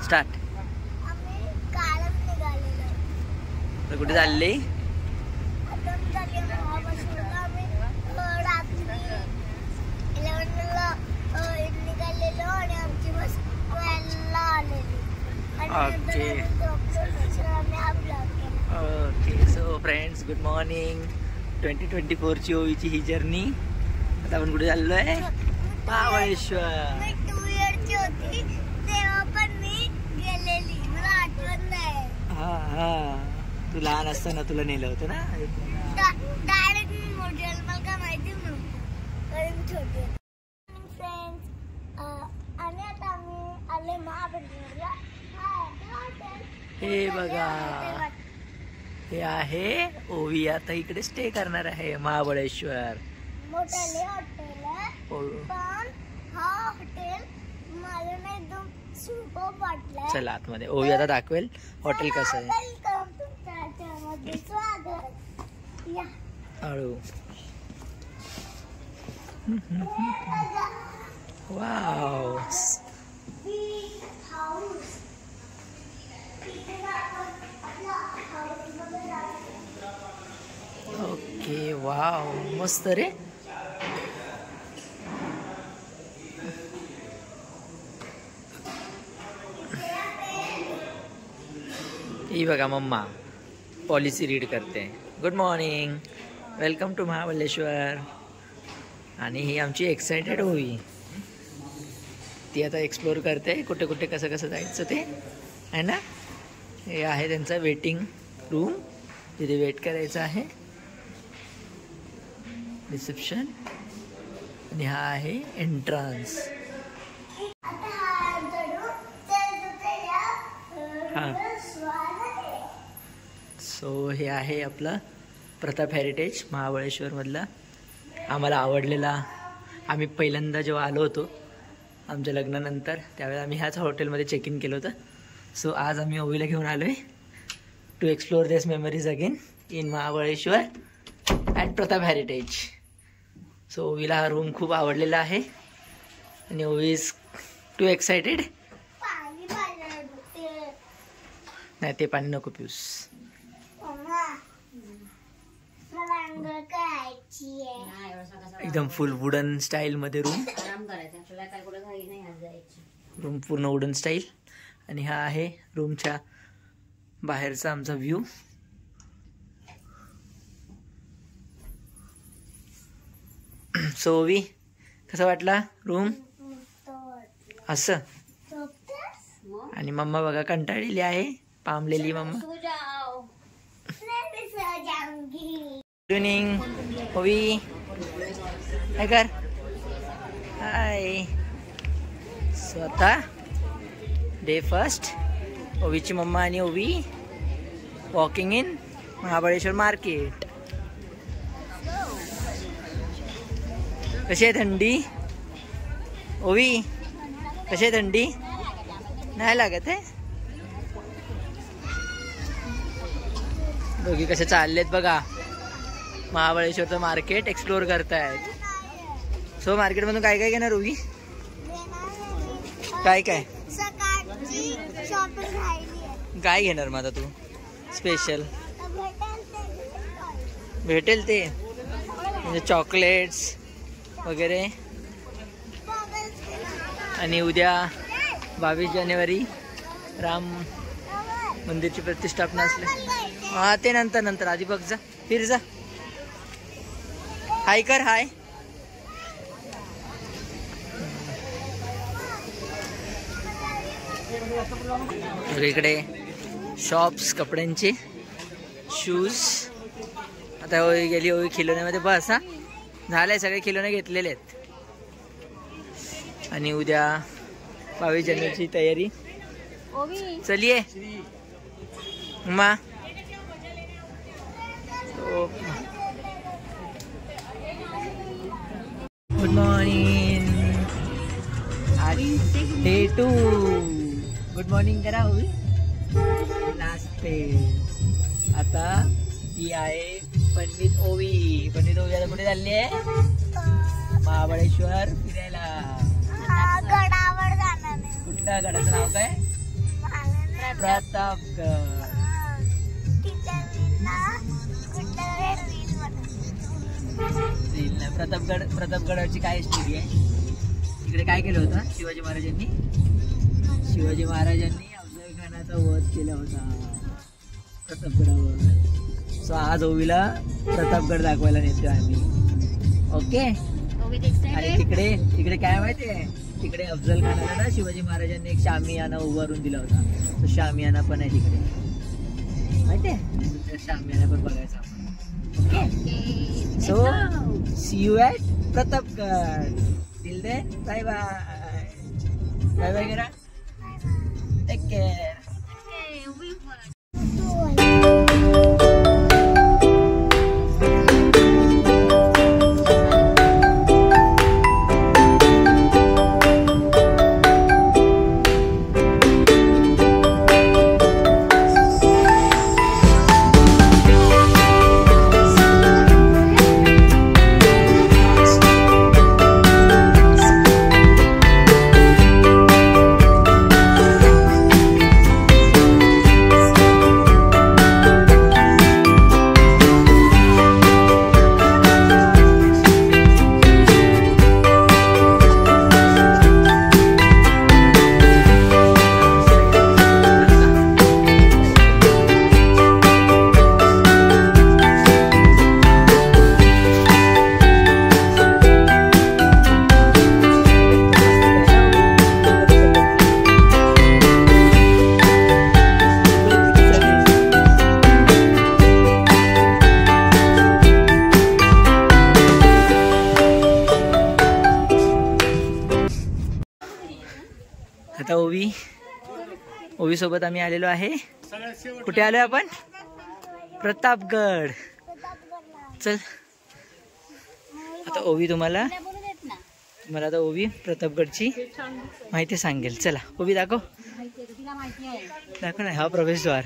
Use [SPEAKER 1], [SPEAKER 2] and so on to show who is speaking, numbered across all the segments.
[SPEAKER 1] Start. कुठे चालले? Okay so friends, good morning. 2024 ची ओवीची ही जर्नी. आता आपण कुठे चाललोय? महाबळेश्वर. हा हा, तू लहान असताना तुला नेलं होतं ना. हे बघा, हे आहे ओवी. आता इकडे स्टे करणार आहे महाबळेश्वर. चला आतमध्ये. ओवी आता दाखवेल हॉटेल कसं आहे. हळू. वाव. ओके वाव, मस्त रे. ही बघा मम्मा पॉलिसी रीड करते. Good morning, welcome to Mahabaleshwar. आणि ही आमची एक्साइटेड होई. ती आता एक्सप्लोर करते कुठे कुठे कसं कसं जायचं ते आहे ना. हे आहे त्यांचा वेटिंग रूम, तिथे वेट करायचं आहे. रिसेप्शन. आणि हा आहे एंट्रन्स. हां, सो हे आहे आपलं प्रताप हेरिटेज महाबळेश्वरमधला. आम्हाला आवडलेला. आम्ही पहिल्यांदा जेव्हा आलो होतो आमच्या लग्नानंतर, त्यावेळेला आम्ही ह्याच हॉटेलमध्ये चेक इन केलं होतं. सो आज आम्ही ओवीला घेऊन आलो आहे to explore this memories again in Mahabaleshwar at Pratap heritage. So ओवीला हा रूम खूप आवडलेला आहे आणि ओवी इज टू एक्सायटेड. नाही, ते पाणी नको पिऊस. एकदम फुल वुडन स्टाईल मध्ये रूम. रूम पूर्ण वुडन स्टाईल. आणि हा आहे रूमच्या बाहेरचा आमचा व्ह्यू. सो ओवी, कसा वाटला रूम? असं. आणि मम्मा बघा कंटाळलेली आहे, पामलेली मम्मा. गुड इव्हनिंग ओवी. काय कर. हाय. सो आता डे फर्स्ट. ओवीची मम्मा आणि ओवी वॉकिंग इन महाबळेश्वर मार्केट. कशी आहे थंडी ओवी? कशी आहे थंडी? नाही लागत आहे. दोघी कसे चाललेत बघा, महाबळेश्वरचं मार्केट एक्सप्लोर करतायत. सो मार्केटमधून काय काय घेणार ओवी? काय काय काय घेणार माझा तू स्पेशल? भेटेल ते म्हणजे चॉकलेट्स वगैरे. आणि उद्या 22 जानेवारी राम मंदिरची प्रतिष्ठापना असले. हा, ते नंतर नंतर. आधी बघ जा, फिर जा. हाय कर. हाय. इकडे शॉप्स कपड्यांचे, शूज. आता ओवी गेली. ओवी खिलोण्यामध्ये. बस हा, झालंय, सगळे खिलोने घेतलेले आहेत. आणि उद्या 22 जानेवारीची तयारी. चलिए मा. Good morning. Day 2. Good morning करा ओवी. Last day. आता ही आहे पंडित ओवी. पंडित ओवी आता कुठे चालली आहे? महाबळेश्वर फिरायला.
[SPEAKER 2] गडावर जाणार आहे.
[SPEAKER 1] कुठल्या गडाचं नाव काय? प्रतापगड. प्रतापगडाची काय स्टोरी आहे? तिकडे काय केलं होतं शिवाजी महाराजांनी? शिवाजी महाराजांनी अफजल खानाचा वध केला होता प्रतापगडावर. सो आज ओवीला प्रतापगड दाखवायला नेतो आम्ही. ओके. आणि तिकडे तिकडे काय माहितीये, तिकडे अफजल खानाला ना शिवाजी महाराजांनी एक शामियाना उभारून दिला होता. तो शामियाना पण आहे तिकडे, माहितीये? शामियाना पण बघायचा आपण. Okay. So see you at Pratapgad. Till then bye bye. Bye bye करा. Take care. आता ओवी सोबत आम्ही आलेलो आहे. कुठे आलोय आपण? प्रतापगड. चल आता ओवी तुम्हाला आता ओवी प्रतापगडची माहिती सांगेल. चला ओवी दाखव ना. हा प्रवेशद्वार.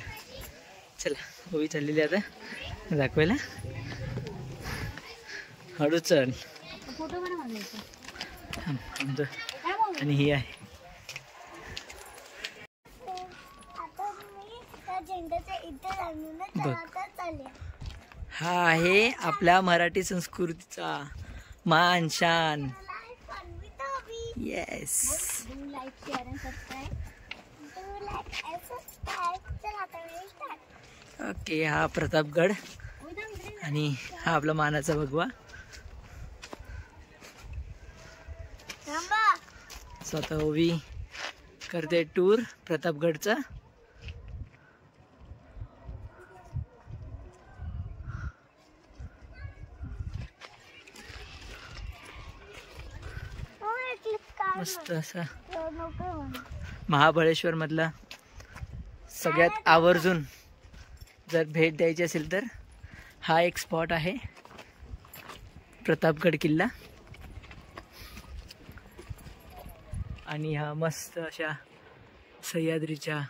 [SPEAKER 1] चला ओवी चाललेली आता दाखवायला. हळू चल. आणि ही आहे बघ. हा आहे आपल्या मराठी संस्कृतीचा मान शान. येस. ओके. हा प्रतापगड आणि हा आपला मानाचा भगवा. स्वतः ओवी करते टूर प्रतापगडचा. मस्त असा महाबळेश्वर मधला सगळ्यात आवर्जून जर भेट द्यायची असेल तर हा एक स्पॉट आहे, प्रतापगड किल्ला. आणि ह्या मस्त अशा सह्याद्रीच्या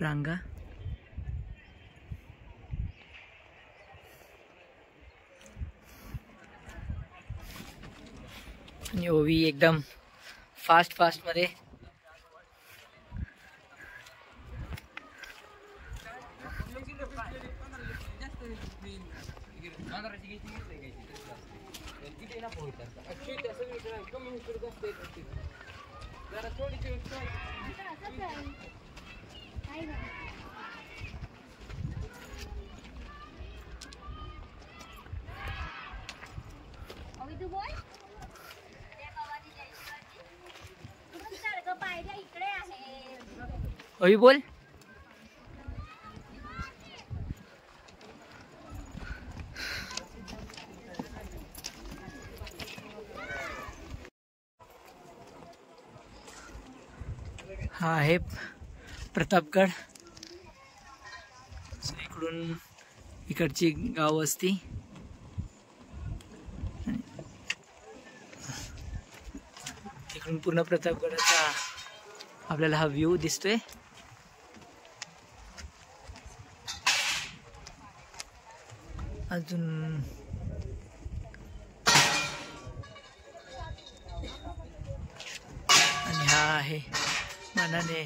[SPEAKER 1] रांगा. आणि ओवी एकदम फास्ट मध्ये ओवी बोल. हा आहे प्रतापगड. इकडून इकडची गाव वस्ती. इकडून पूर्ण प्रतापगडाचा आपल्याला हा व्ह्यू दिसतोय. अजून आहे मनाने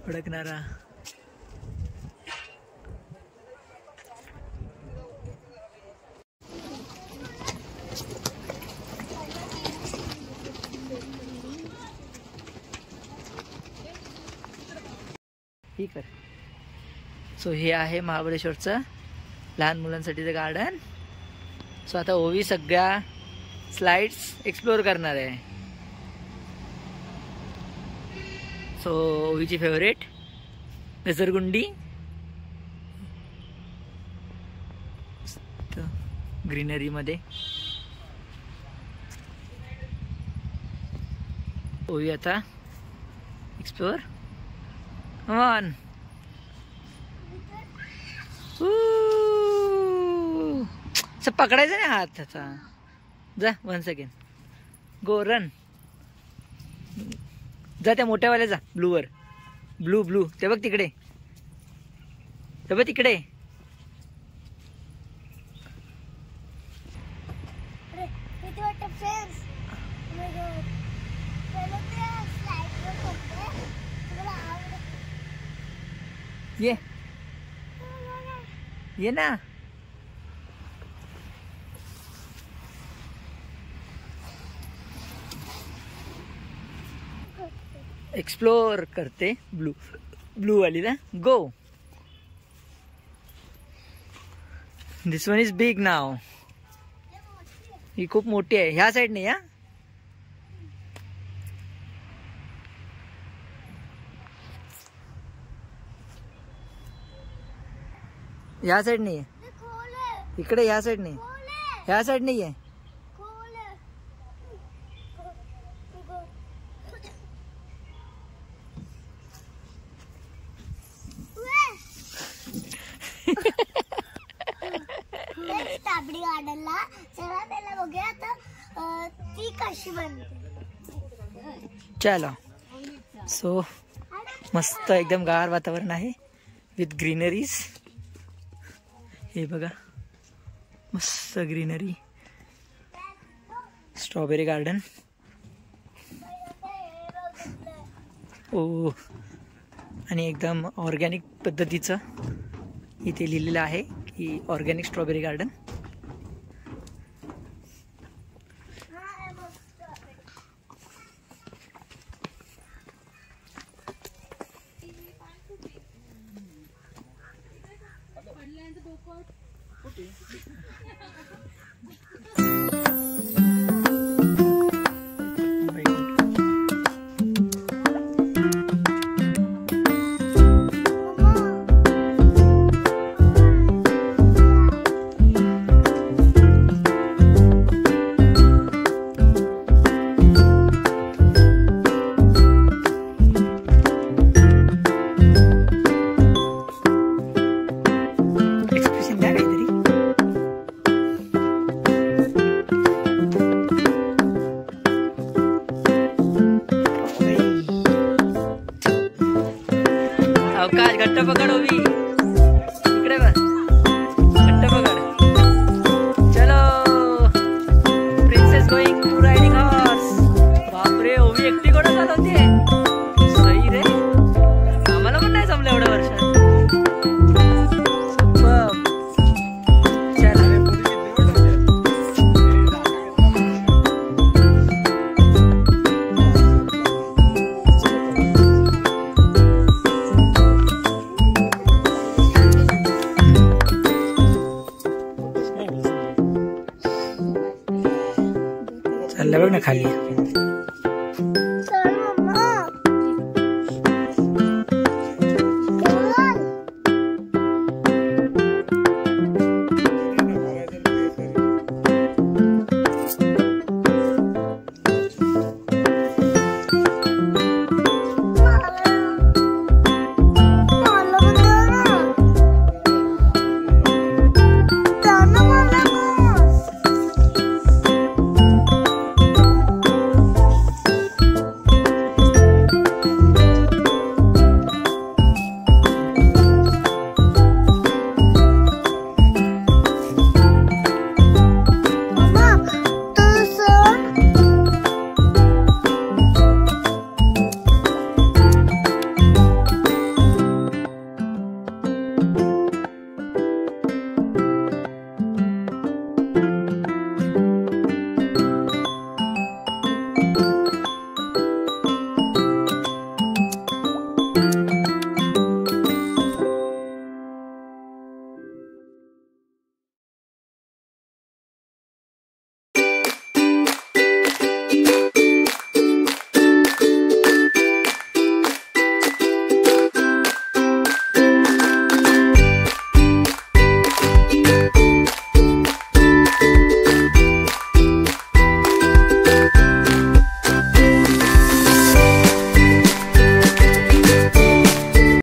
[SPEAKER 1] ओळखणारा. ही कर. सो हे आहे महाबळेश्वरचं लहान मुलांसाठीचं गार्डन. सो आता ओवी सगळ्या स्लाइड्स एक्सप्लोर करणार आहे. सो ओवीची फेवरेट घसरगुंडी, ग्रीनरी मध्ये. ओवी आता एक्सप्लोर ऑन. पकडायचं नाही हात त्याचा. जा 1 सेकंड. गो रन. जा त्या मोठ्यावाल्या जा ब्लूवर. ब्लू ते बघ तिकडे. ते बघ तिकडे. ये ना. एक्सप्लोर करते ब्लू वाली ना. गो. दिस वन इज बिग नाव. ही खूप मोठी आहे. ह्या साईडने या. ह्या साईडने ये. इकडे ह्या साईडने. ह्या साईडने ये.
[SPEAKER 2] ताबडी गार्डनला चला त्याला बघूया आता ती कशी बनते.
[SPEAKER 1] चलो. सो मस्त एकदम गार वातावरण आहे विथ ग्रीनरीज. हे बघा मस्त ग्रीनरी. Strawberry garden. ओ आणि एकदम ऑर्गॅनिक पद्धतीचं इथे लिहिलेलं आहे की ऑर्गॅनिक स्ट्रॉबेरी गार्डन. अवकाश घट्ट पकड ओवी. इकडे बघ. घट्ट पकड. चलो. Princess going to riding horse. बापरे ओवी एकटी कोण चालवते. सही रे. आम्हाला पण नाही जमलं एवढ्या वर्षात. चाललं बघ ना खाली.